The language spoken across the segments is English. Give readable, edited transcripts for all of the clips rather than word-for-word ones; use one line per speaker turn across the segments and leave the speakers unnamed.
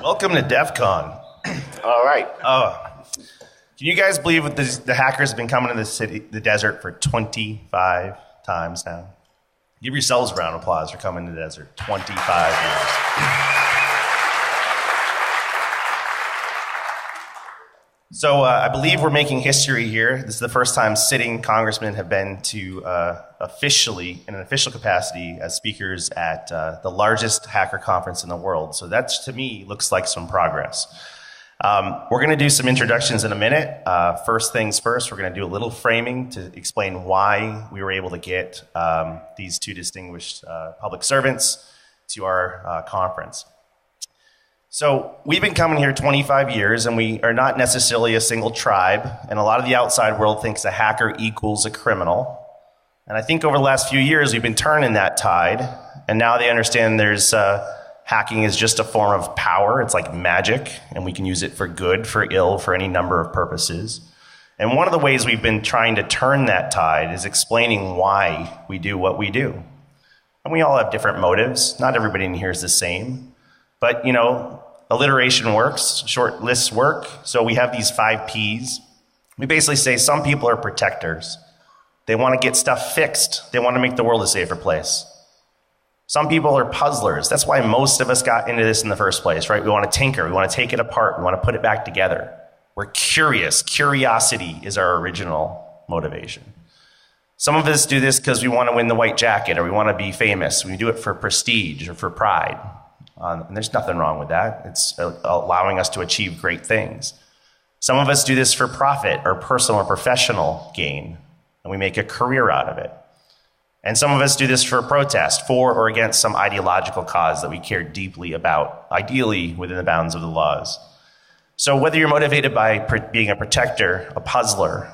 Welcome to DEF CON. All right. Can you guys believe the hackers have been coming to the desert for 25 times now? Give yourselves a round of applause for coming to the desert. 25 years. So I believe we're making history here. This is the first time sitting congressmen have been to officially, in an official capacity, as speakers at the largest hacker conference in the world. So that, to me, looks like some progress. We're going to do some introductions in a minute. First things first, we're going to do a little framing to explain why we were able to get these two distinguished public servants to our conference. So we've been coming here 25 years, and we are not necessarily a single tribe, and a lot of the outside world thinks a hacker equals a criminal. And I think over the last few years, we've been turning that tide, and now they understand there's hacking is just a form of power. It's like magic, and we can use it for good, for ill, for any number of purposes. And one of the ways we've been trying to turn that tide is explaining why we do what we do. And we all have different motives. Not everybody in here is the same. But, you know, alliteration works, short lists work. So we have these 5 Ps. We basically say some people are protectors. They want to get stuff fixed. They want to make the world a safer place. Some people are puzzlers. That's why most of us got into this in the first place, right? We want to tinker. We want to take it apart. We want to put it back together. We're curious. Curiosity is our original motivation. Some of us do this because we want to win the white jacket or we want to be famous. We do it for prestige or for pride. And there's nothing wrong with that. It's allowing us to achieve great things. Some of us do this for profit or personal or professional gain, and we make a career out of it. And some of us do this for protest, for or against some ideological cause that we care deeply about, ideally within the bounds of the laws. So whether you're motivated by being a protector, a puzzler,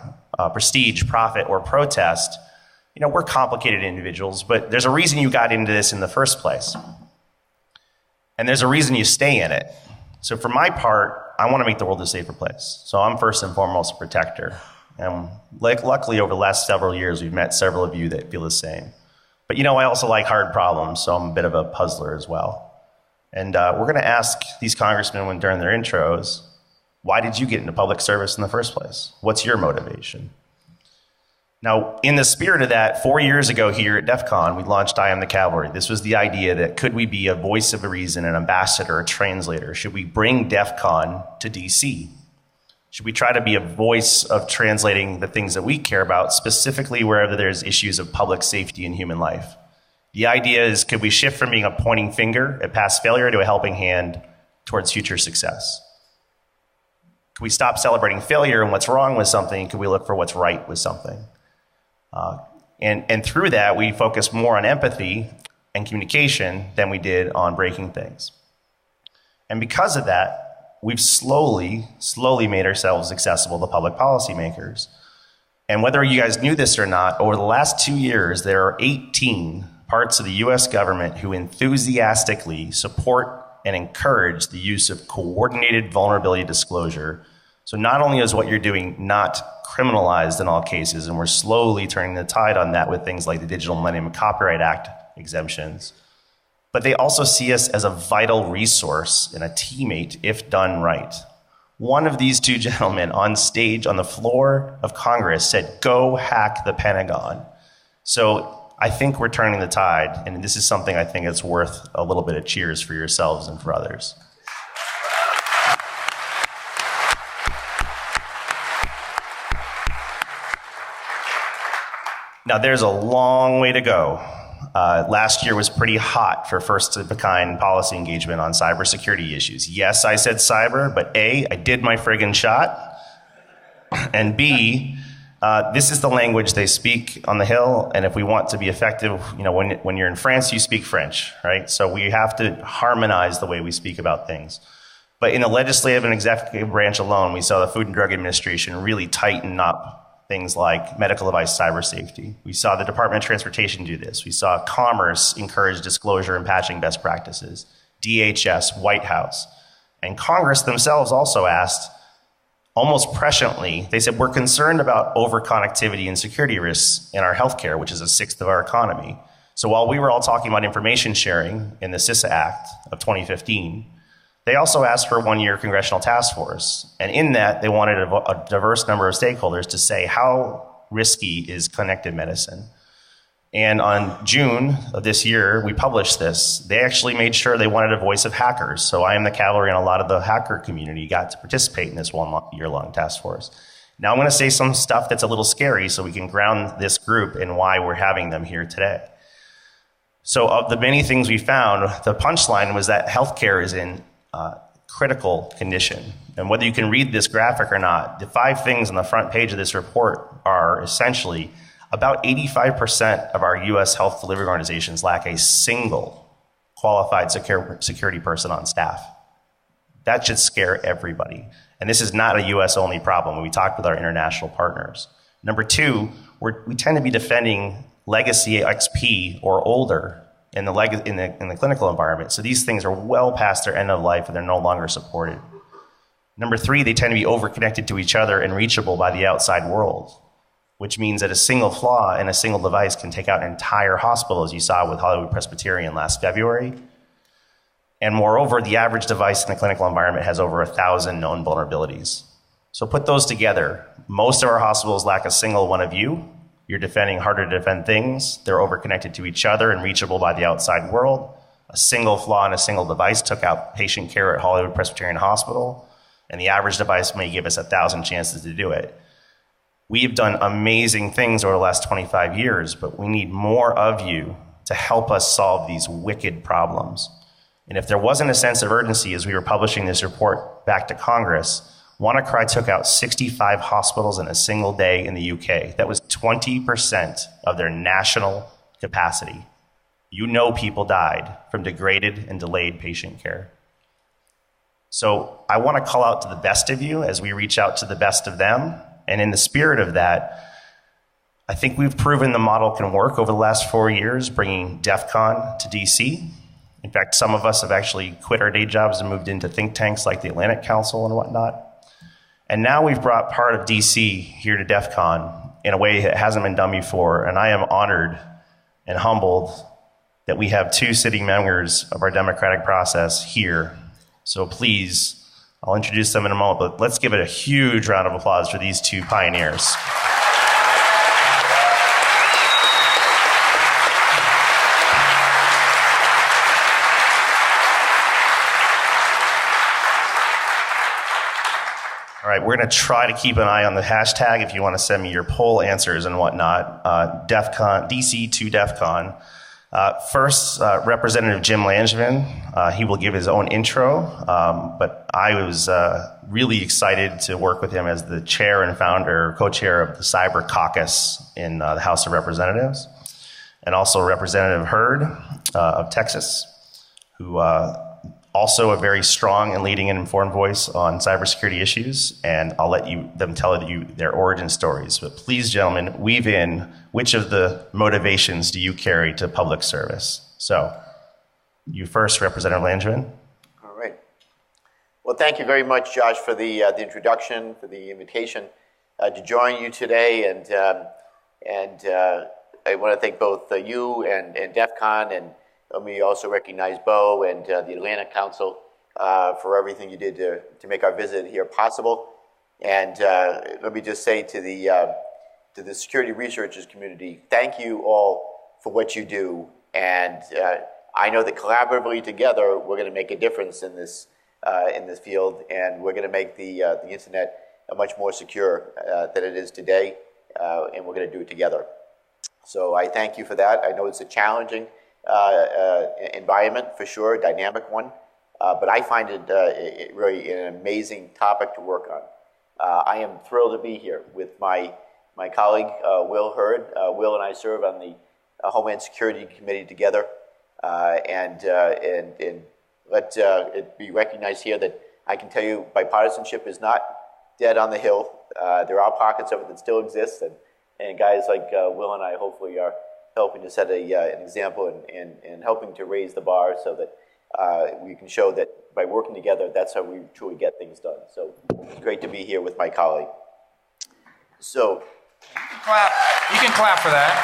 prestige, profit, or protest, you know, we're complicated individuals, but there's a reason you got into this in the first place. And there's a reason you stay in it. So for my part, I want to make the world a safer place. So I'm first and foremost a protector. And luckily over the last several years, we've met several of you that feel the same. But you know, I also like hard problems, so I'm a bit of a puzzler as well. And we're going to ask these congressmen during their intros, why did you get into public service in the first place? What's your motivation? Now, in the spirit of that, 4 years ago here at DEF CON, we launched I Am the Cavalry. This was the idea that could we be a voice of reason, an ambassador, a translator? Should we bring DEF CON to DC? Should we try to be a voice of translating the things that we care about, specifically wherever there's issues of public safety and human life? The idea is, could we shift from being a pointing finger at past failure to a helping hand towards future success? Could we stop celebrating failure and what's wrong with something? Could we look for what's right with something? And through that, we focus more on empathy and communication than we did on breaking things. And because of that, we've slowly made ourselves accessible to public policymakers. And whether you guys knew this or not, over the last 2 years, there are 18 parts of the US government who enthusiastically support and encourage the use of coordinated vulnerability disclosure. So not only is what you're doing not criminalized in all cases, and we're slowly turning the tide on that with things like the Digital Millennium Copyright Act exemptions, but they also see us as a vital resource and a teammate if done right. One of these 2 gentlemen on stage on the floor of Congress said, "Go hack the Pentagon." So I think we're turning the tide, and this is something I think that's worth a little bit of cheers for yourselves and for others. Now, there's a long way to go. Last year was pretty hot for first-of-a-kind policy engagement on cybersecurity issues. Yes, I said cyber, but A, I did my friggin' shot, and B, this is the language they speak on the Hill, and if we want to be effective, you know, when you're in France, you speak French, right? So we have to harmonize the way we speak about things. But in the legislative and executive branch alone, we saw the Food and Drug Administration really tighten up things like medical device cyber safety. We saw the Department of Transportation do this. We saw Commerce encourage disclosure and patching best practices. DHS, White House. And Congress themselves also asked, almost presciently, they said, we're concerned about over-connectivity and security risks in our healthcare, which is 1/6 of our economy. So while we were all talking about information sharing in the CISA Act of 2015, They also asked for a 1-year congressional task force. And in that, they wanted a diverse number of stakeholders to say how risky is connected medicine. And on June of this year, we published this. They actually made sure they wanted a voice of hackers. So I am the cavalry, and a lot of the hacker community got to participate in this 1-year-long task force. Now I'm going to say some stuff that's a little scary so we can ground this group in why we're having them here today. So of the many things we found, the punchline was that healthcare is in critical condition. And whether you can read this graphic or not, the 5 things on the front page of this report are essentially about 85% of our US health delivery organizations lack a single qualified security person on staff. That should scare everybody. And this is not a US only problem. We talked with our international partners. Number 2, we tend to be defending legacy XP or older in the clinical environment. So these things are well past their end of life and they're no longer supported. Number 3, they tend to be over-connected to each other and reachable by the outside world, which means that a single flaw in a single device can take out an entire hospital, as you saw with Hollywood Presbyterian last February. And moreover, the average device in the clinical environment has over 1,000 known vulnerabilities. So put those together. Most of our hospitals lack a single one of you. You're defending harder to defend things. They're over-connected to each other and reachable by the outside world. A single flaw in a single device took out patient care at Hollywood Presbyterian Hospital, and the average device may give us 1,000 chances to do it. We've done amazing things over the last 25 years, but we need more of you to help us solve these wicked problems. And if there wasn't a sense of urgency as we were publishing this report back to Congress, WannaCry took out 65 hospitals in a single day in the UK. That was 20% of their national capacity. You know people died from degraded and delayed patient care. So I want to call out to the best of you as we reach out to the best of them. And in the spirit of that, I think we've proven the model can work over the last 4 years, bringing DEF CON to DC. In fact, some of us have actually quit our day jobs and moved into think tanks like the Atlantic Council and whatnot. And now we've brought part of DC here to DEF CON in a way that hasn't been done before. And I am honored and humbled that we have 2 sitting members of our democratic process here. So please, I'll introduce them in a moment, but let's give it a huge round of applause for these 2 pioneers. All right, we're going to try to keep an eye on the hashtag if you want to send me your poll answers and whatnot. DEF CON, DC to DEF CON. First, Representative Jim Langevin. He will give his own intro, but I was really excited to work with him as the chair and founder, co-chair of the Cyber Caucus in the House of Representatives. And also Representative Hurd of Texas, who also a very strong and leading and informed voice on cybersecurity issues, and I'll let them tell you their origin stories. But please, gentlemen, weave in which of the motivations do you carry to public service? So, you first, Representative Langevin.
All right. Well, thank you very much, Josh, for the introduction, for the invitation to join you today, and I want to thank both you and DEF CON, and let me also recognize Bo and the Atlantic Council for everything you did to make our visit here possible. And let me just say to the security researchers community, thank you all for what you do. And I know that collaboratively together, we're going to make a difference in this field, and we're going to make the internet much more secure than it is today, and we're going to do it together. So I thank you for that. I know it's a challenging environment for sure, a dynamic one, but I find it really an amazing topic to work on. I am thrilled to be here with my colleague Will Hurd. Will and I serve on the Homeland Security Committee together, and let it be recognized here that I can tell you bipartisanship is not dead on the hill. There are pockets of it that still exist, and guys like Will and I hopefully are helping to set an example and helping to raise the bar so that we can show that by working together, that's how we truly get things done. So it's great to be here with my colleague. So
you can clap for that.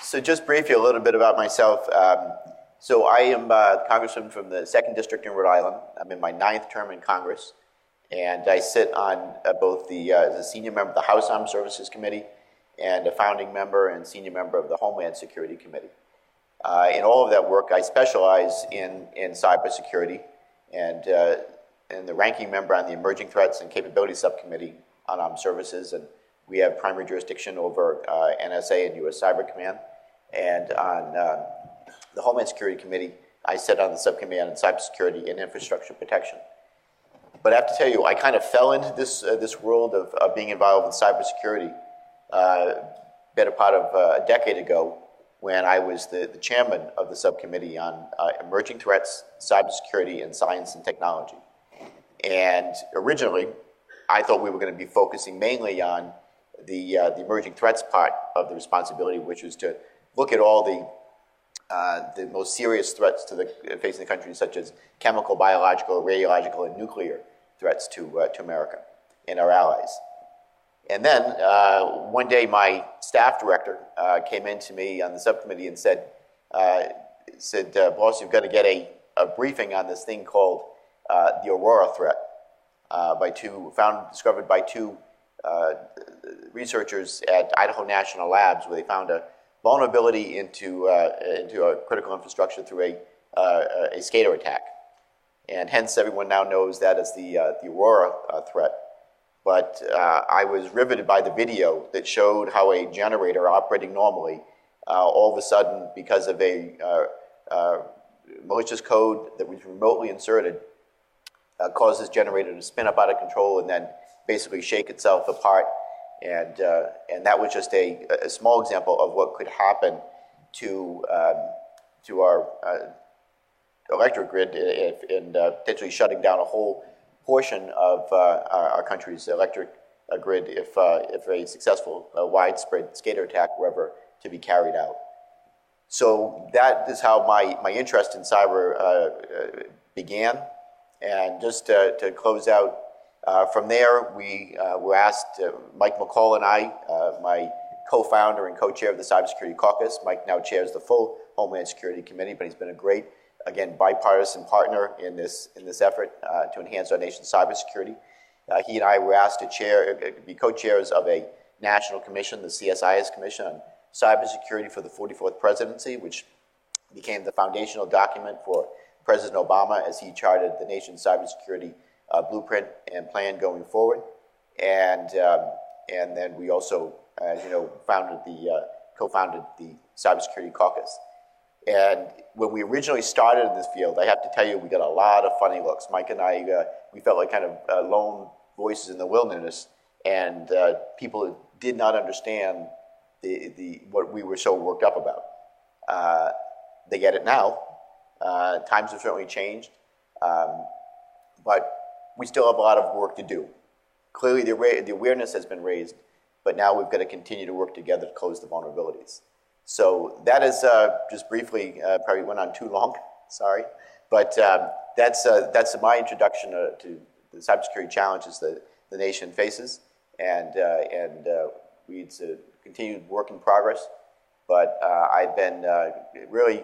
So just briefly a little bit about myself. So I am a congressman from the 2nd District in Rhode Island. I'm in my 9th term in Congress, and I sit on both as a senior member of the House Armed Services Committee and a founding member and senior member of the Homeland Security Committee. In all of that work, I specialize in cybersecurity, and the ranking member on the Emerging Threats and Capabilities Subcommittee on Armed Services, and we have primary jurisdiction over NSA and U.S. Cyber Command. And on the Homeland Security Committee, I sit on the subcommittee on cybersecurity and infrastructure protection. But I have to tell you, I kind of fell into this world of being involved in cybersecurity better part of a decade ago, when I was the chairman of the subcommittee on emerging threats, cybersecurity, and science and technology. And originally, I thought we were going to be focusing mainly on the emerging threats part of the responsibility, which was to look at all the most serious threats facing the country, such as chemical, biological, radiological, and nuclear threats to America and our allies. And then one day, my staff director came in to me on the subcommittee and said, "Boss, you've got to get a briefing on this thing called the Aurora threat, discovered by two researchers at Idaho National Labs, where they found a vulnerability into a critical infrastructure through a skater attack, and hence everyone now knows that as the Aurora threat." But I was riveted by the video that showed how a generator operating normally, all of a sudden, because of a malicious code that was remotely inserted, caused this generator to spin up out of control and then basically shake itself apart. And that was just a small example of what could happen to our electric grid and potentially shutting down a whole portion of our country's electric grid if a successful widespread skater attack were ever to be carried out. So that is how my interest in cyber began. And just to close out, from there, we were asked, Mike McCall and I, my co-founder and co-chair of the Cybersecurity Caucus. Mike now chairs the full Homeland Security Committee, but he's been a great, again, bipartisan partner in this effort to enhance our nation's cybersecurity. He and I were asked to be co-chairs of a national commission, the CSIS Commission on Cybersecurity for the 44th presidency, which became the foundational document for President Obama as he charted the nation's cybersecurity blueprint and plan going forward. And then we also, as you know, co-founded the Cybersecurity Caucus. And when we originally started in this field, I have to tell you, we got a lot of funny looks. Mike and I, we felt like kind of lone voices in the wilderness, and people did not understand what we were so worked up about. They get it now. Times have certainly changed, but we still have a lot of work to do. Clearly, the awareness has been raised, but now we've got to continue to work together to close the vulnerabilities. So that is just briefly, probably went on too long, sorry, but that's my introduction to the cybersecurity challenges that the nation faces, and it's a continued work in progress. But I've been really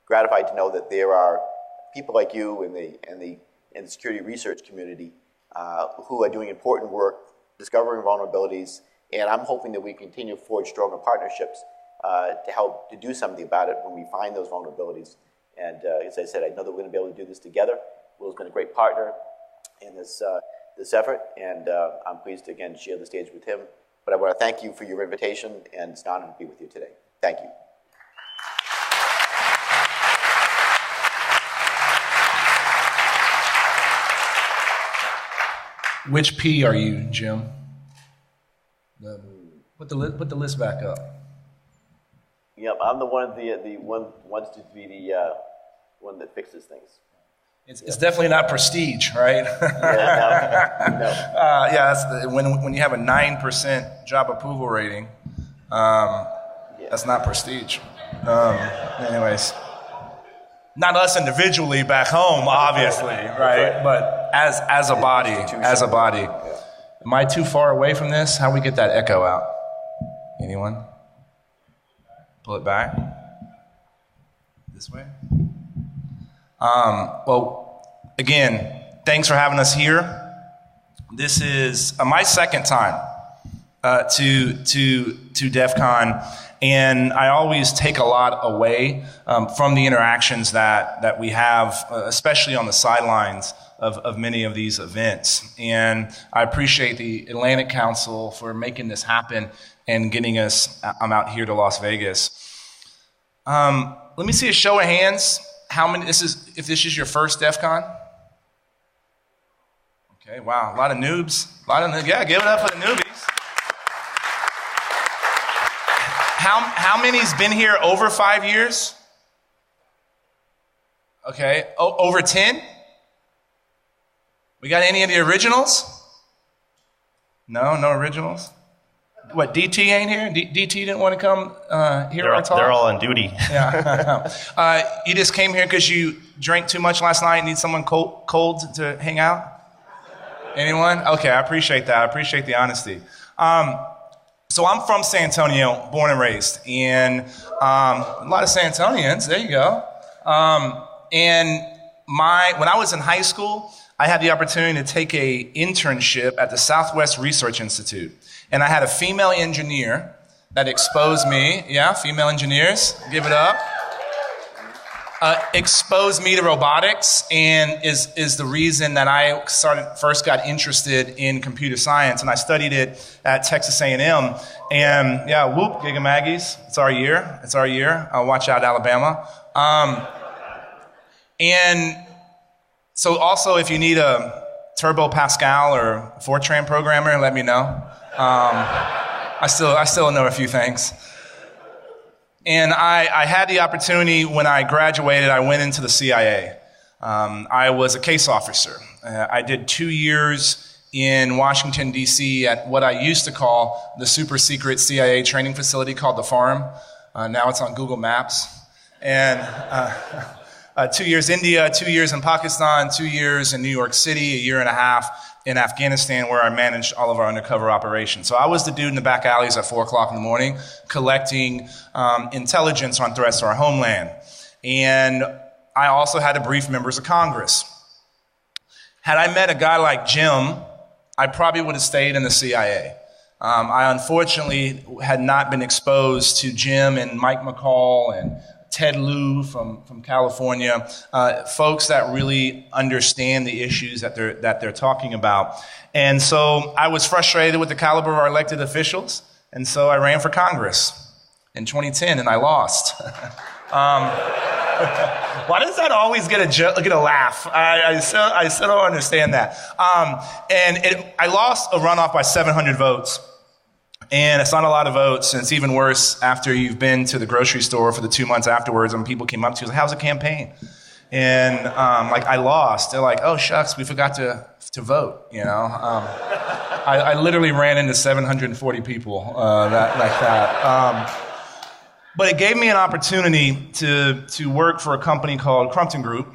gratified to know that there are people like you in the security research community who are doing important work, discovering vulnerabilities, and I'm hoping that we continue to forge stronger partnerships to help to do something about it when we find those vulnerabilities. And as I said, I know that we're going to be able to do this together. Will's been a great partner in this effort, and I'm pleased to again share the stage with him. But I want to thank you for your invitation, and it's an honor to be with you today. Thank you.
Which P are you, Jim? Put the list back up.
Yep, I'm the one wants to be the one that fixes things.
It's definitely not prestige, right?
No.
Yeah, that's when you have a 9% job approval rating, that's not prestige. Anyways, not us individually back home, obviously, right? But as a body.
Yeah.
Am I too far away from this? How do we get that echo out? Anyone? Pull it back. This way. Well, again, thanks for having us here. This is my second time to DEF CON, and I always take a lot away from the interactions that we have, especially on the sidelines of many of these events. And I appreciate the Atlantic Council for making this happen and getting us out here to Las Vegas. Let me see a show of hands. How many? If this is your first DEF CON? Okay, wow, a lot of noobs. Yeah, give it up for the newbies. How many's been here over 5 years? Okay, over 10? We got any of the originals? No originals? What, DT ain't here? DT didn't want to come hear our talk?
They're all on duty.
Yeah. You just came here because you drank too much last night and need someone cold to hang out? Anyone? Okay, I appreciate that. I appreciate the honesty. So I'm from San Antonio, born and raised, and a lot of San Antonians, there you go. And when I was in high school, I had the opportunity to take an internship at the Southwest Research Institute. And I had a female engineer that exposed me. Yeah, female engineers, give it up. Exposed me to robotics, and is the reason that I first got interested in computer science. And I studied it at Texas A&M. And yeah, whoop, Giga Maggies, it's our year. It's our year. Watch out, Alabama. And so also, if you need a Turbo Pascal or Fortran programmer, let me know. I still know a few things. And I had the opportunity when I graduated, I went into the CIA. I was a case officer. I did 2 years in Washington, D.C. at what I used to call the super secret CIA training facility called the Farm. Now it's on Google Maps. And 2 years India, 2 years in Pakistan, 2 years in New York City, a year and a half in Afghanistan, where I managed all of our undercover operations. So I was the dude in the back alleys at 4 o'clock in the morning collecting intelligence on threats to our homeland. And I also had to brief members of Congress. Had I met a guy like Jim, I probably would have stayed in the CIA. I unfortunately had not been exposed to Jim and Mike McCall and Ted Lieu from California, folks that really understand the issues that they're talking about. And so I was frustrated with the caliber of our elected officials, and so I ran for Congress in 2010, and I lost. Why does that always get a laugh? I still don't understand that. I lost a runoff by 700 votes. And it's not a lot of votes, and it's even worse after you've been to the grocery store for the 2 months afterwards, and people came up to you and said, how's the campaign? And I lost. They're like, oh shucks, we forgot to vote, you know? I literally ran into 740 people like that. But it gave me an opportunity to work for a company called Crumpton Group,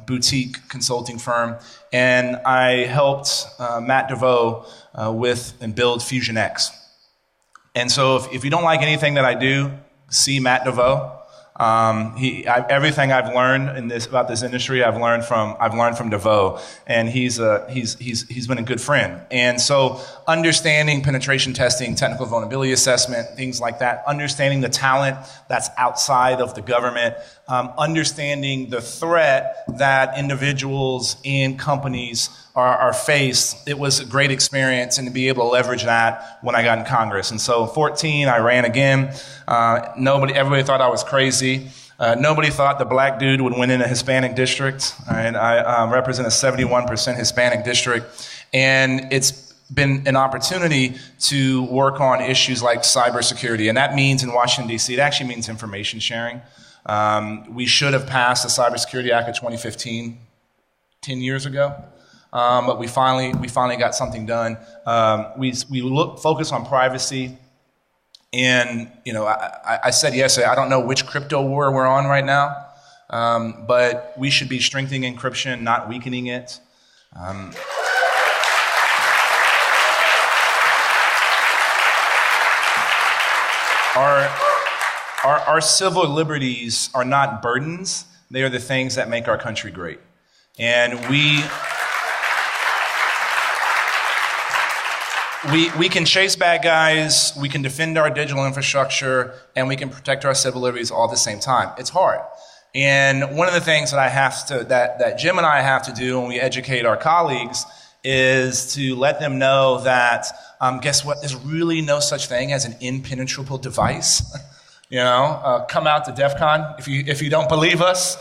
boutique consulting firm, and I helped Matt DeVoe with and build Fusion X. And so if you don't like anything that I do, see Matt DeVoe. Everything I've learned about this industry, I've learned from DeVoe, and he's been a good friend. And so, understanding penetration testing, technical vulnerability assessment, things like that, understanding the talent that's outside of the government, understanding the threat that individuals and companies are faced. It was a great experience, and to be able to leverage that when I got in Congress. And so, 2014, I ran again. Everybody thought I was crazy. Nobody thought the black dude would win in a Hispanic district. And I represent a 71% Hispanic district. And it's been an opportunity to work on issues like cybersecurity. And that means in Washington, D.C., it actually means information sharing. We should have passed the Cybersecurity Act of 2015 10 years ago. But we finally got something done. We focus on privacy. And, you know, I said yesterday, I don't know which crypto war we're on right now, but we should be strengthening encryption, not weakening it. our civil liberties are not burdens. They are the things that make our country great. And we can chase bad guys, we can defend our digital infrastructure, and we can protect our civil liberties all at the same time. It's hard. And one of the things that Jim and I have to do when we educate our colleagues is to let them know that, guess what, there's really no such thing as an impenetrable device. Come out to DEF CON if you don't believe us.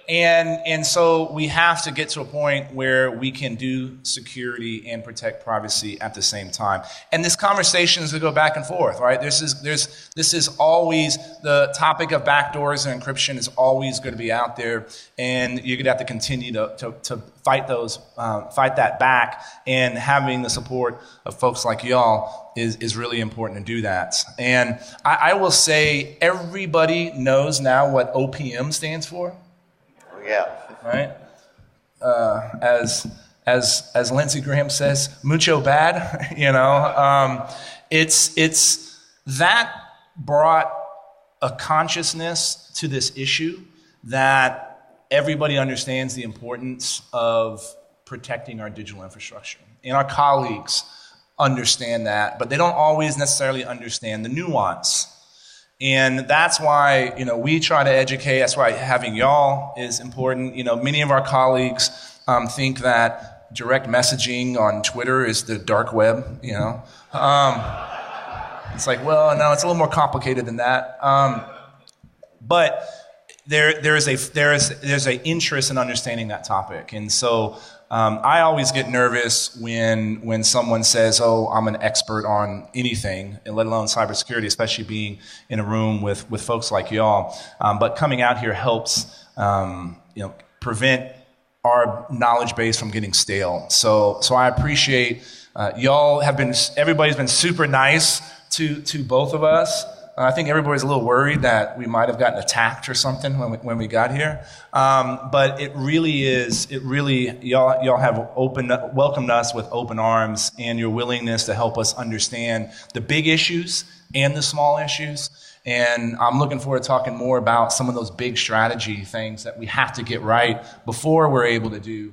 And so we have to get to a point where we can do security and protect privacy at the same time. And this conversation is going to go back and forth, right? This is always, the topic of backdoors and encryption is always going to be out there, and you're going to have to continue to fight that back, and having the support of folks like y'all is really important to do that. And I will say everybody knows now what OPM stands for.
Yeah.
Right? As Lindsey Graham says, mucho bad. It's that brought a consciousness to this issue that everybody understands the importance of protecting our digital infrastructure. And our colleagues understand that, but they don't always necessarily understand the nuance. And that's why, we try to educate. That's why having y'all is important. Many of our colleagues think that direct messaging on Twitter is the dark web. It's like, well, no, it's a little more complicated than that. But there's a interest in understanding that topic, and so I always get nervous when someone says, "Oh, I'm an expert on anything," and let alone cybersecurity, especially being in a room with folks like y'all. But coming out here helps, prevent our knowledge base from getting stale. So I appreciate y'all everybody's been super nice to both of us. I think everybody's a little worried that we might have gotten attacked or something when we got here. But it really y'all have welcomed us with open arms, and your willingness to help us understand the big issues and the small issues. And I'm looking forward to talking more about some of those big strategy things that we have to get right before we're able to do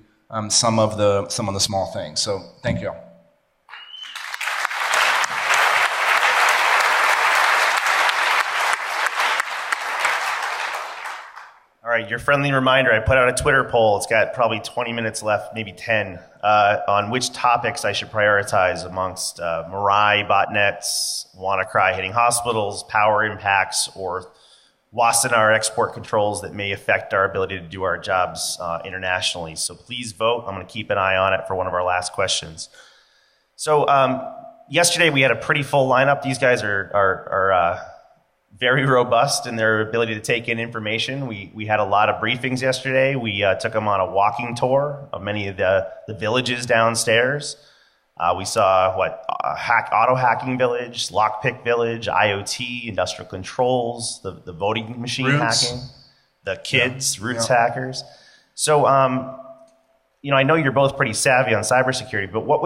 some of the small things. So thank you all.
All right, your friendly reminder, I put out a Twitter poll. It's got probably 20 minutes left, maybe 10, on which topics I should prioritize amongst Mirai botnets, WannaCry hitting hospitals, power impacts, or Wassenaar export controls that may affect our ability to do our jobs internationally. So please vote. I'm going to keep an eye on it for one of our last questions. So yesterday we had a pretty full lineup. These guys are very robust in their ability to take in information. We had a lot of briefings yesterday. We took them on a walking tour of many of the villages downstairs. We saw auto hacking village, lockpick village, IoT, industrial controls, the voting machine hacking, the kids, Roots hackers. So, I know you're both pretty savvy on cybersecurity, but what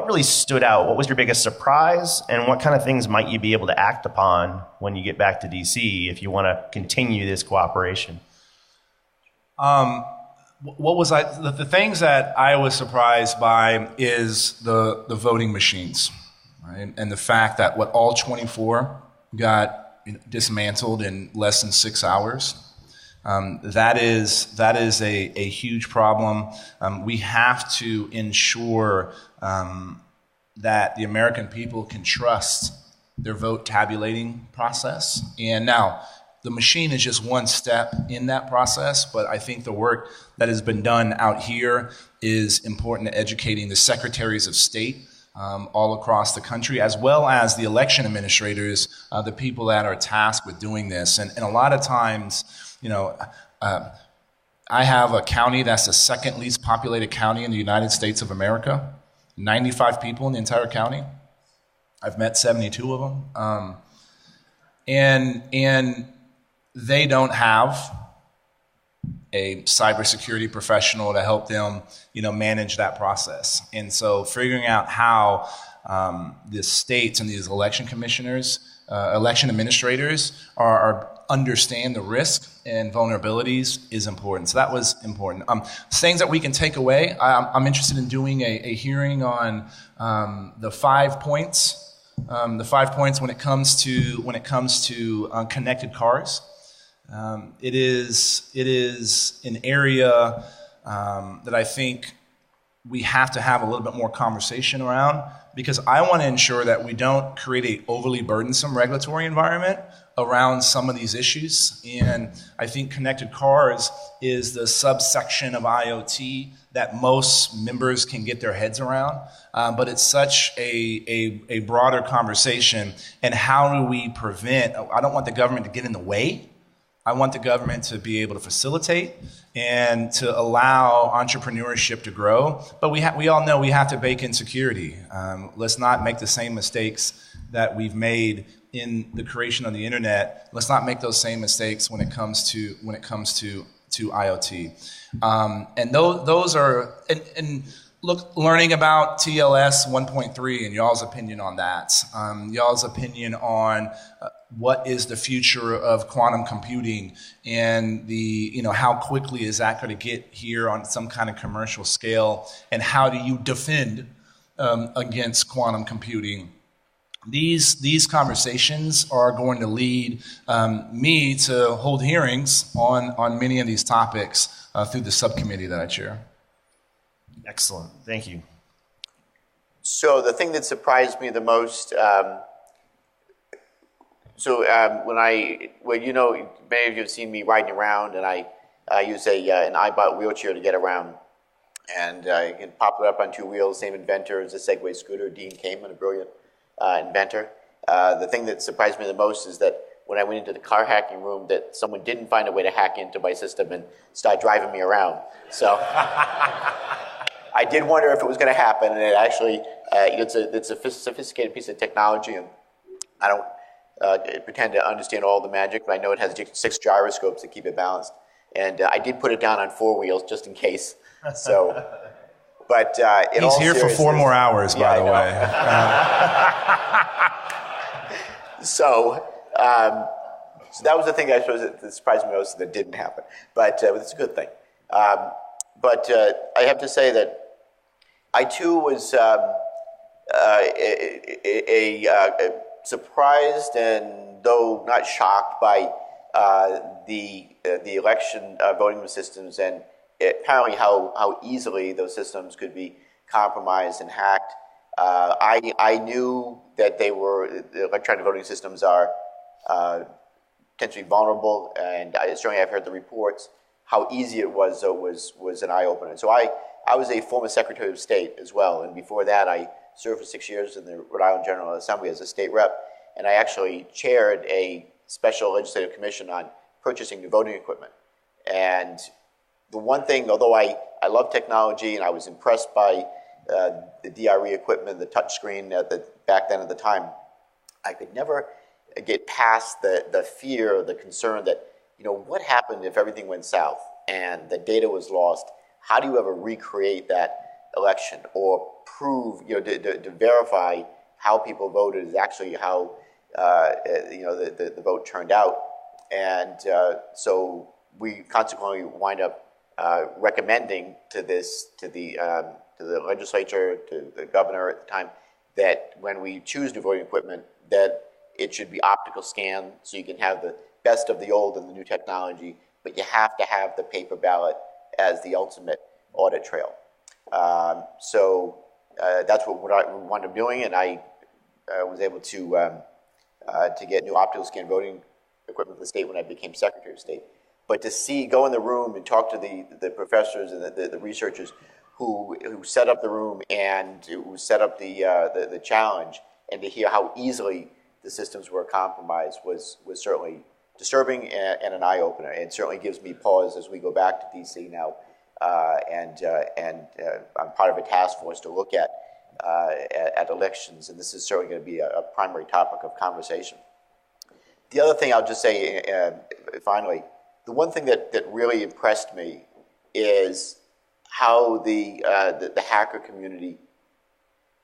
really stood out? What was your biggest surprise, and what kind of things might you be able to act upon when you get back to DC if you want to continue this cooperation?
The things that I was surprised by is the voting machines, right? And the fact that all 24 got dismantled in less than 6 hours. That is a huge problem. We have to ensure that the American people can trust their vote tabulating process. And now, the machine is just one step in that process, but I think the work that has been done out here is important to educating the secretaries of state all across the country, as well as the election administrators, the people that are tasked with doing this. And a lot of times, I have a county that's the second least populated county in the United States of America, 95 people in the entire county. I've met 72 of them. And they don't have a cybersecurity professional to help them, manage that process. And so figuring out how the states and these election commissioners election administrators understand the risk and vulnerabilities is important. So that was important. Things that we can take away. I'm interested in doing a hearing on the 5 points. The 5 points when it comes to connected cars. It is an area that I think we have to have a little bit more conversation around, because I want to ensure that we don't create a overly burdensome regulatory environment around some of these issues. And I think connected cars is the subsection of IoT that most members can get their heads around. But it's such a broader conversation. And how do we prevent, I don't want the government to get in the way. I want the government to be able to facilitate and to allow entrepreneurship to grow. But we all know we have to bake in security. Let's not make the same mistakes that we've made in the creation of the internet. Let's not make those same mistakes when it comes to IoT. And those are look, learning about TLS 1.3 and y'all's opinion on that. Y'all's opinion on what is the future of quantum computing, and how quickly is that going to get here on some kind of commercial scale, and how do you defend against quantum computing? These conversations are going to lead me to hold hearings on many of these topics through the subcommittee that I chair.
Excellent. Thank you.
So the thing that surprised me the most, many of you have seen me riding around, and I use an iBot wheelchair to get around, and you can pop it up on 2 wheels. Same inventor as the Segway scooter, Dean Kamen, a brilliant inventor. The thing that surprised me the most is that when I went into the car hacking room, that someone didn't find a way to hack into my system and start driving me around. So I did wonder if it was going to happen, and it actually it's a sophisticated piece of technology, and I don't pretend to understand all the magic, but I know it has 6 gyroscopes that keep it balanced, and I did put it down on 4 wheels just in case. So, but
he's here for 4 more hours, by the way.
So that was the thing I suppose that surprised me most that didn't happen, but it's a good thing. But I have to say that I too was surprised, and though not shocked by the election voting systems, and apparently how easily those systems could be compromised and hacked. I knew that the electronic voting systems are potentially vulnerable, and certainly I've heard the reports. How easy it was, though, was an eye-opener. So I was a former Secretary of State as well, and before that I served for 6 years in the Rhode Island General Assembly as a state rep, and I actually chaired a special legislative commission on purchasing new voting equipment. And the one thing, although I love technology and I was impressed by the DRE equipment, the touch screen back then at the time, I could never get past the fear, the concern that, what happened if everything went south and the data was lost? How do you ever recreate that election or prove, to verify how people voted is actually how, the vote turned out? And so we consequently wind up recommending to the legislature, to the governor at the time, that when we choose new voting equipment, that it should be optical scan, so you can have the best of the old and the new technology, but you have to have the paper ballot as the ultimate audit trail. So that's what I wound up doing, and I was able to get new optical scan voting equipment for the state when I became Secretary of State. But to go in the room and talk to the professors and the researchers who set up the room and who set up the challenge, and to hear how easily the systems were compromised was certainly disturbing and an eye-opener. It certainly gives me pause as we go back to DC now, and I'm part of a task force to look at elections, and this is certainly going to be a primary topic of conversation. The other thing I'll just say finally, the one thing that really impressed me is how the hacker community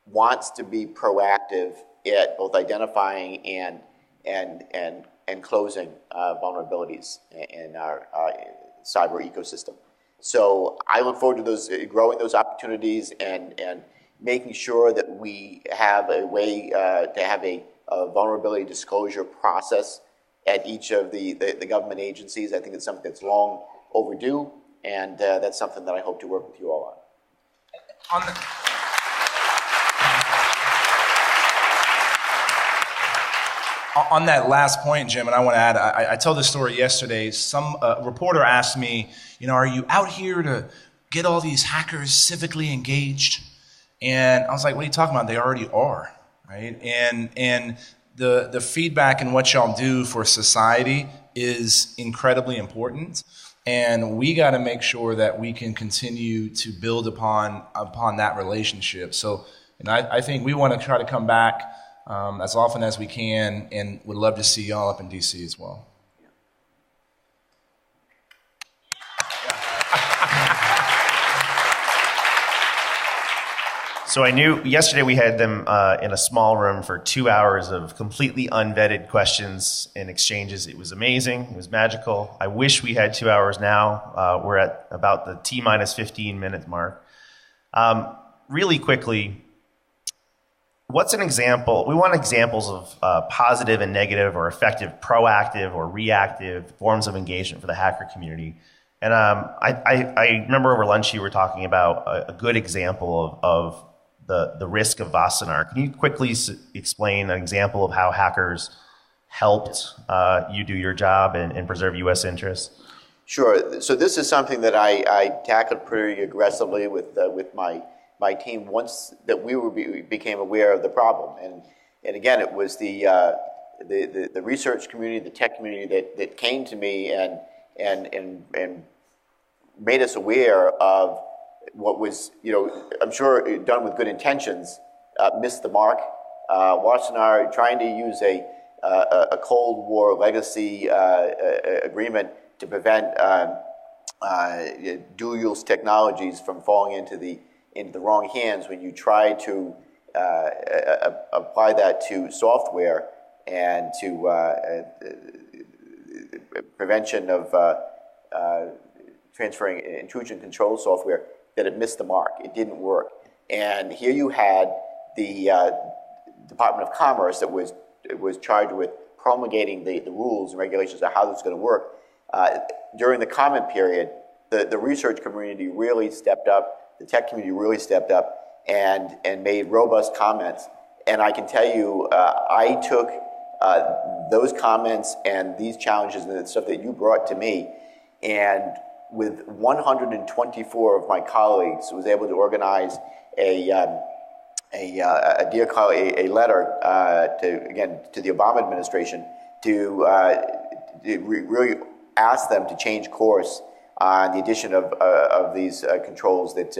wants to be proactive at both identifying and and closing vulnerabilities in our cyber ecosystem. So I look forward to growing those opportunities and making sure that we have a way to have a vulnerability disclosure process at each of the government agencies. I think it's something that's long overdue, and that's something that I hope to work with you all on.
On that last point, Jim, and I want to add, I told this story yesterday. Some reporter asked me, are you out here to get all these hackers civically engaged? And I was like, what are you talking about? They already are, right? And the feedback and what y'all do for society is incredibly important. And we got to make sure that we can continue to build upon that relationship. So, I think we want to try to come back as often as we can, and would love to see y'all up in DC as well.
So I knew yesterday we had them in a small room for 2 hours of completely unvetted questions and exchanges. It was amazing. It was magical. I wish we had 2 hours now. We're at about the T-minus 15-minute mark. Really quickly, what's an example? We want examples of positive and negative or effective proactive or reactive forms of engagement for the hacker community. And I remember over lunch you were talking about a good example of the risk of Wassenaar. Can you quickly explain an example of how hackers helped you do your job and preserve U.S. interests?
Sure. So this is something that I tackled pretty aggressively with my team once that we became aware of the problem. And again, it was the research community, the tech community that came to me and made us aware of what was, I'm sure done with good intentions, missed the mark. Wassenaar trying to use a Cold War legacy agreement to prevent dual-use technologies from falling into the wrong hands when you try to apply that to software and to prevention of transferring intrusion control software, that it missed the mark. It didn't work. And here you had the Department of Commerce that was charged with promulgating the rules and regulations of how this is going to work. During the comment period, the research community really stepped up, the tech community really stepped up and made robust comments. And I can tell you, I took those comments and these challenges and the stuff that you brought to me, and with 124 of my colleagues, was able to organize a letter to the Obama administration to really ask them to change course on the addition of these controls that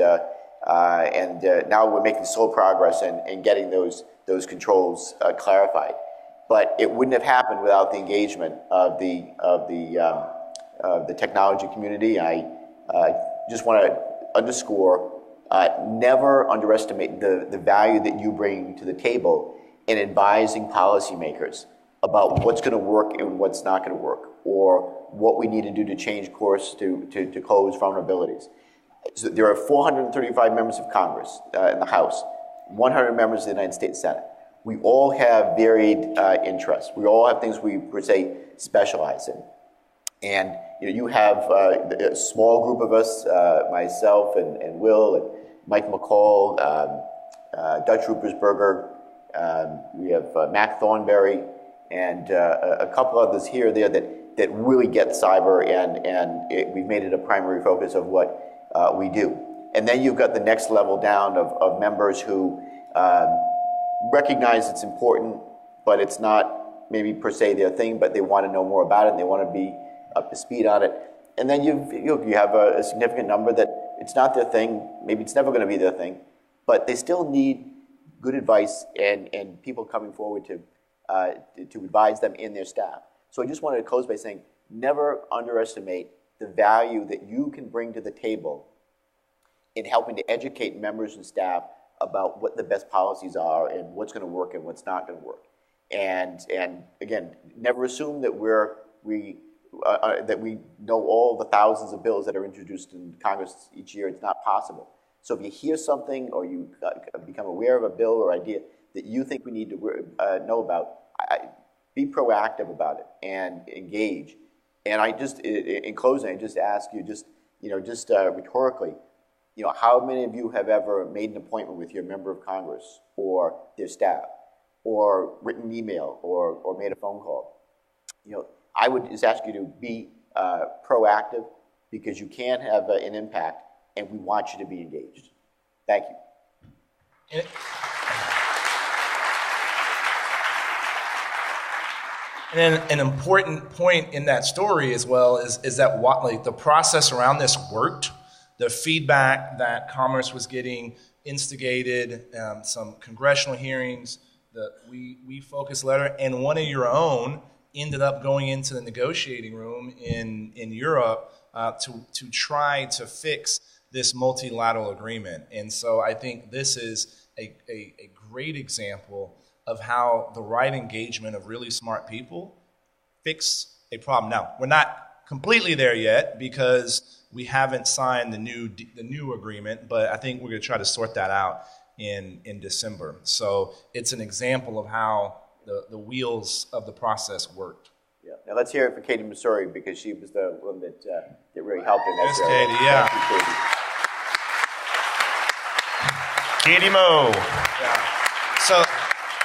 and now we're making slow progress in getting those controls clarified. But it wouldn't have happened without the engagement of the technology community. I just want to underscore, never underestimate the value that you bring to the table in advising policymakers about what's going to work and what's not going to work, or what we need to do to change course to close vulnerabilities. So there are 435 members of Congress in the House, 100 members of the United States Senate. We all have varied interests. We all have things we, per se, specialize in. And you have a small group of us, myself and Will and Mike McCall, Dutch Ruppersberger, we have Mac Thornberry, and a couple others here or there that really get cyber, and we've made it a primary focus of what we do. And then you've got the next level down of members who recognize it's important, but it's not maybe per se their thing, but they want to know more about it and they want to be up to speed on it. And then you have a significant number that it's not their thing, maybe it's never going to be their thing, but they still need good advice and people coming forward to advise them in their staff. So I just wanted to close by saying, never underestimate the value that you can bring to the table in helping to educate members and staff about what the best policies are and what's going to work and what's not going to work. And again, never assume that we know all the thousands of bills that are introduced in Congress each year. It's not possible. So if you hear something or you become aware of a bill or idea that you think we need to know about, be proactive about it and engage. And I just, in closing, I just ask you, rhetorically, how many of you have ever made an appointment with your member of Congress or their staff, or written an email, or made a phone call? I would just ask you to be proactive, because you can have an impact, and we want you to be engaged. Thank you.
And an important point in that story as well is that the process around this worked. The feedback that Commerce was getting instigated, some congressional hearings, the We Focus letter, and one of your own ended up going into the negotiating room in Europe to try to fix this multilateral agreement. And so I think this is a great example of how the right engagement of really smart people fix a problem. Now, we're not completely there yet because we haven't signed the new agreement, but I think we're going to try to sort that out in December. So it's an example of how the wheels of the process worked.
Yeah. Now let's hear it for Katie Missouri, because she was the one that really helped in that.
Yes, Katie. Yeah.
Thank you, Katie.
Katie Mo.
Yeah.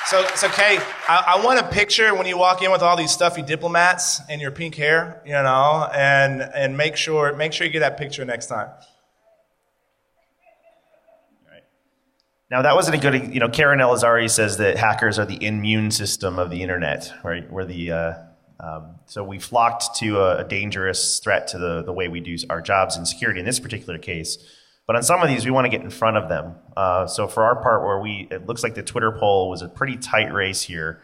So Kate, I want a picture when you walk in with all these stuffy diplomats and your pink hair, and make sure you get that picture next time.
Right. Now that wasn't a good, Karen Elizari says that hackers are the immune system of the internet, right? So we flocked to a dangerous threat to the way we do our jobs in security in this particular case. But on some of these, we want to get in front of them. So for our part, it looks like the Twitter poll was a pretty tight race here.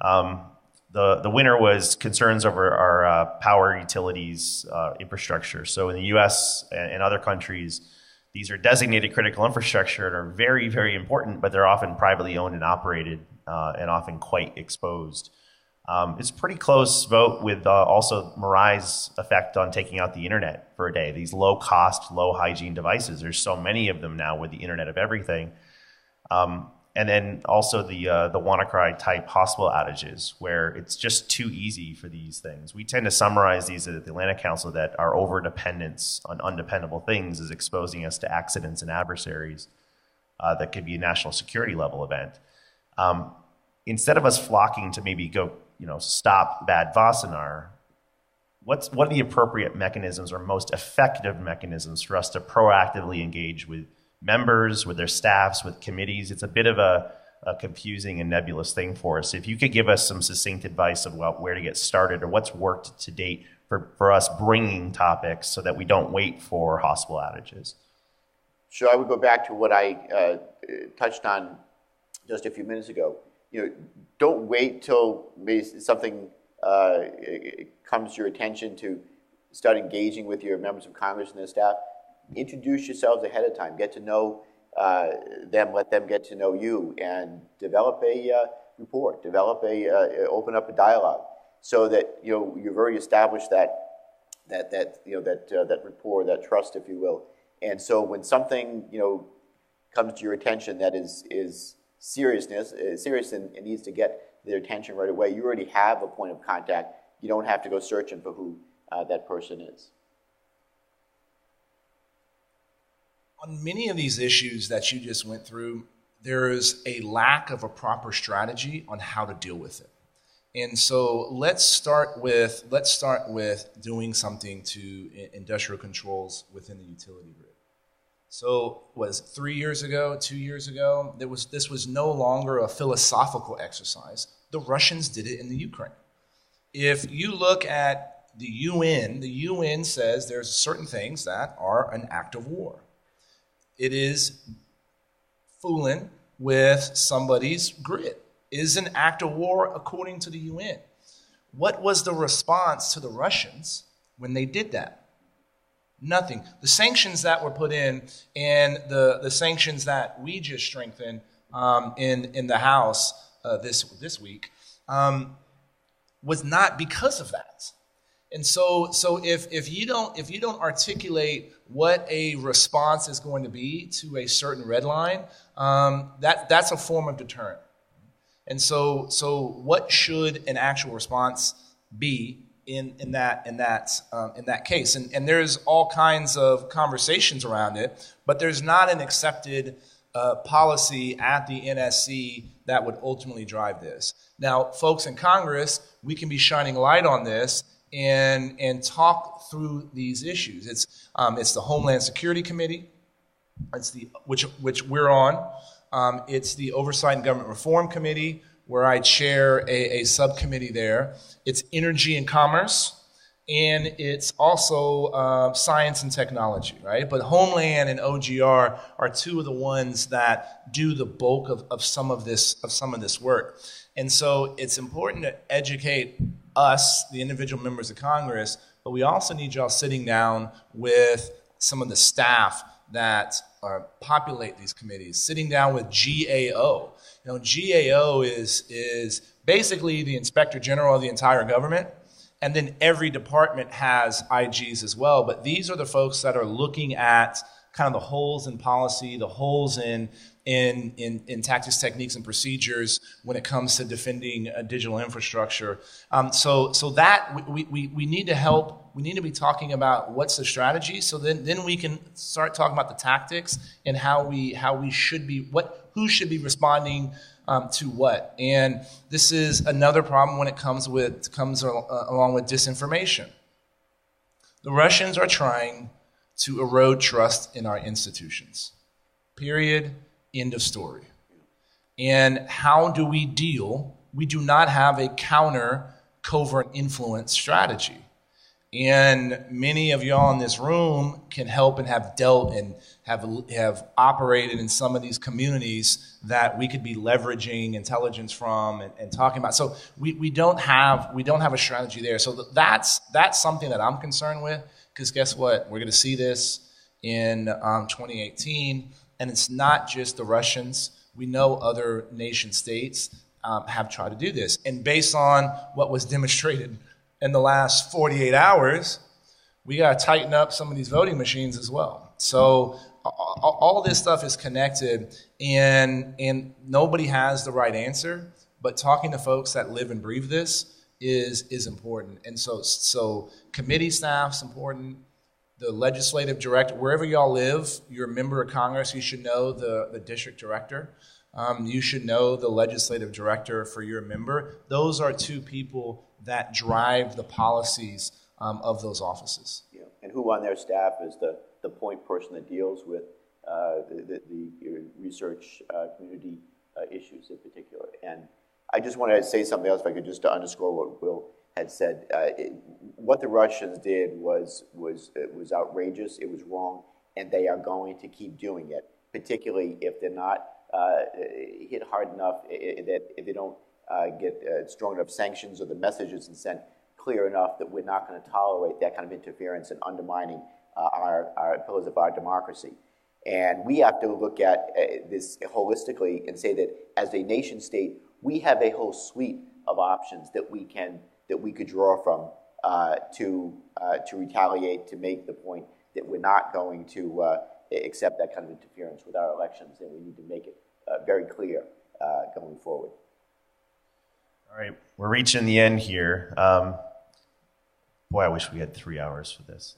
The winner was concerns over our power utilities infrastructure. So in the U.S. and other countries, these are designated critical infrastructure and are very, very important, but they're often privately owned and operated and often quite exposed. It's a pretty close vote with also Marai's effect on taking out the internet for a day. These low-cost, low-hygiene devices. There's so many of them now with the Internet of Everything. And then also the WannaCry type hospital outages, where it's just too easy for these things. We tend to summarize these at the Atlantic Council that our over-dependence on undependable things is exposing us to accidents and adversaries that could be a national security level event. Instead of us flocking to maybe go, stop bad Vasanar, what are the appropriate mechanisms or most effective mechanisms for us to proactively engage with members, with their staffs, with committees? It's a bit of a confusing and nebulous thing for us. If you could give us some succinct advice of where to get started or what's worked to date for us bringing topics so that we don't wait for hospital outages.
Sure, I would go back to what I touched on just a few minutes ago. Don't wait till something comes to your attention to start engaging with your members of Congress and their staff. Introduce yourselves ahead of time. Get to know them. Let them get to know you, and develop a rapport. Open up a dialogue, so that you've already established that rapport, that trust, if you will. And so when something comes to your attention that is serious and needs to get their attention right away, you already have a point of contact. You don't have to go searching for who that person is.
On many of these issues that you just went through, there is a lack of a proper strategy on how to deal with it. And so let's start with doing something to industrial controls within the utility grid. So was 3 years ago, 2 years ago, this was no longer a philosophical exercise. The Russians did it in the Ukraine. If you look at the UN says there's certain things that are an act of war. It is fooling with somebody's grid. It is an act of war according to the UN. What was the response to the Russians when they did that? Nothing. The sanctions that were put in and the sanctions that we just strengthened in the House this week was not because of that. And so if you don't articulate what a response is going to be to a certain red line, that's a form of deterrent. And so what should an actual response be in that case? And there's all kinds of conversations around it, but there's not an accepted policy at the NSC that would ultimately drive this. Now, folks in Congress, we can be shining light on this and talk through these issues. It's the Homeland Security Committee, which we're on. It's the Oversight and Government Reform Committee, where I chair a subcommittee there. It's Energy and Commerce, and it's also Science and Technology, right? But Homeland and OGR are two of the ones that do the bulk of some of this work. And so it's important to educate us, the individual members of Congress, but we also need y'all sitting down with some of the staff that populate these committees, sitting down with GAO. GAO is basically the Inspector General of the entire government, and then every department has IGs as well, but these are the folks that are looking at kind of the holes in policy, the holes in tactics, techniques, and procedures when it comes to defending a digital infrastructure. So that we need to help. We need to be talking about what's the strategy. So then we can start talking about the tactics and how we should be, who should be responding to what. And this is another problem when it comes along with disinformation. The Russians are trying to erode trust in our institutions. Period. End of story. And how do we deal? We do not have a counter covert influence strategy. And many of y'all in this room can help and have dealt and have operated in some of these communities that we could be leveraging intelligence from and talking about. So we don't have a strategy there. So that's something that I'm concerned with, because guess what? We're going to see this in 2018. And it's not just the Russians. We know other nation states have tried to do this. And based on what was demonstrated in the last 48 hours, we got to tighten up some of these voting machines as well. So all this stuff is connected, and nobody has the right answer. But talking to folks that live and breathe this is important. And so committee staff's important. The legislative director, wherever y'all live, you're a member of Congress, you should know the district director. You should know the legislative director for your member. Those are two people that drive the policies of those offices.
Yeah. And who on their staff is the point person that deals with the research community issues in particular. And I just wanted to say something else, if I could, just to underscore what Will had said. What the Russians did was outrageous. It was wrong, and they are going to keep doing it, particularly if they're not hit hard enough, that if they don't get strong enough sanctions, or the message isn't sent clear enough that we're not going to tolerate that kind of interference and undermining our pillars of our democracy. And we have to look at this holistically and say that as a nation state, we have a whole suite of options that we could draw from to retaliate, to make the point that we're not going to accept that kind of interference with our elections, and we need to make it very clear going forward.
All right, we're reaching the end here. Boy, I wish we had 3 hours for this.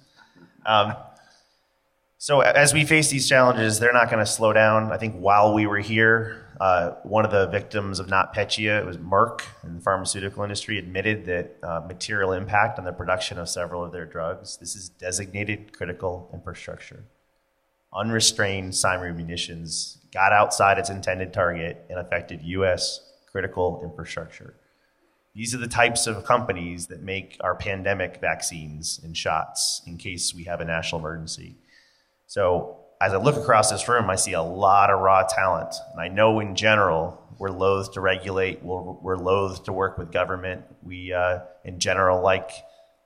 So as we face these challenges, they're not going to slow down. I think while we were here, one of the victims of NotPetya, it was Merck in the pharmaceutical industry, admitted that material impact on the production of several of their drugs. This is designated critical infrastructure. Unrestrained cyber munitions got outside its intended target and affected U.S. critical infrastructure. These are the types of companies that make our pandemic vaccines and shots in case we have a national emergency. So as I look across this room, I see a lot of raw talent. And I know in general, we're loath to regulate, we're loath to work with government. We, in general, like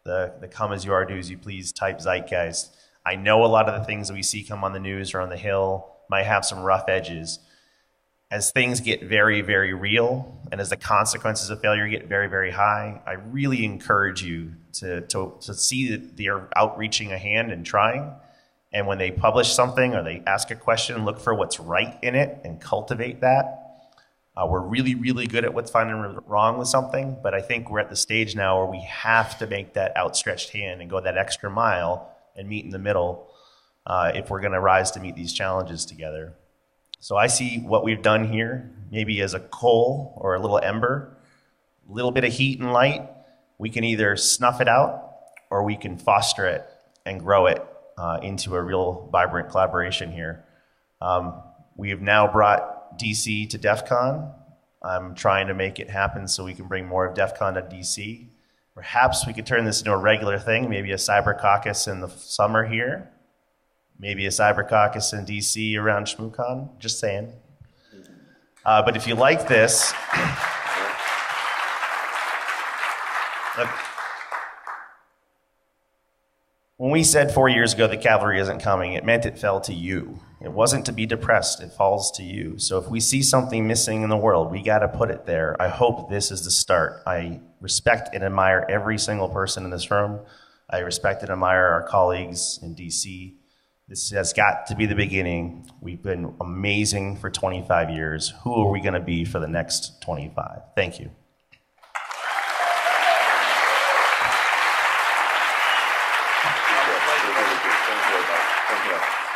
the come as you are, do as you please type zeitgeist. I know a lot of the things that we see come on the news or on the Hill might have some rough edges. as things get very, very real and as the consequences of failure get very, very high, I really encourage you to see that they're outreaching a hand and trying. And when they publish something or they ask a question, look for what's right in it and cultivate that. We're really, really good at what's finding wrong with something, but I think we're at the stage now where we have to make that outstretched hand and go that extra mile and meet in the middle if we're going to rise to meet these challenges together. So I see what we've done here maybe as a coal or a little ember, a little bit of heat and light. We can either snuff it out or we can foster it and grow it into a real vibrant collaboration here. We have now brought DC to DEF CON. I'm trying to make it happen so we can bring more of DEF CON to DC. Perhaps we could turn this into a regular thing, maybe a cyber caucus in the summer here, maybe a cyber caucus in DC around ShmooCon, just saying. But if you like this, look, when we said 4 years ago the cavalry isn't coming, it meant it fell to you. It wasn't to be depressed, it falls to you. So if we see something missing in the world, we got to put it there. I hope this is the start. I respect and admire every single person in this room. I respect and admire our colleagues in DC. This has got to be the beginning. We've been amazing for 25 years. Who are we going to be for the next 25? Thank you.
Thank you.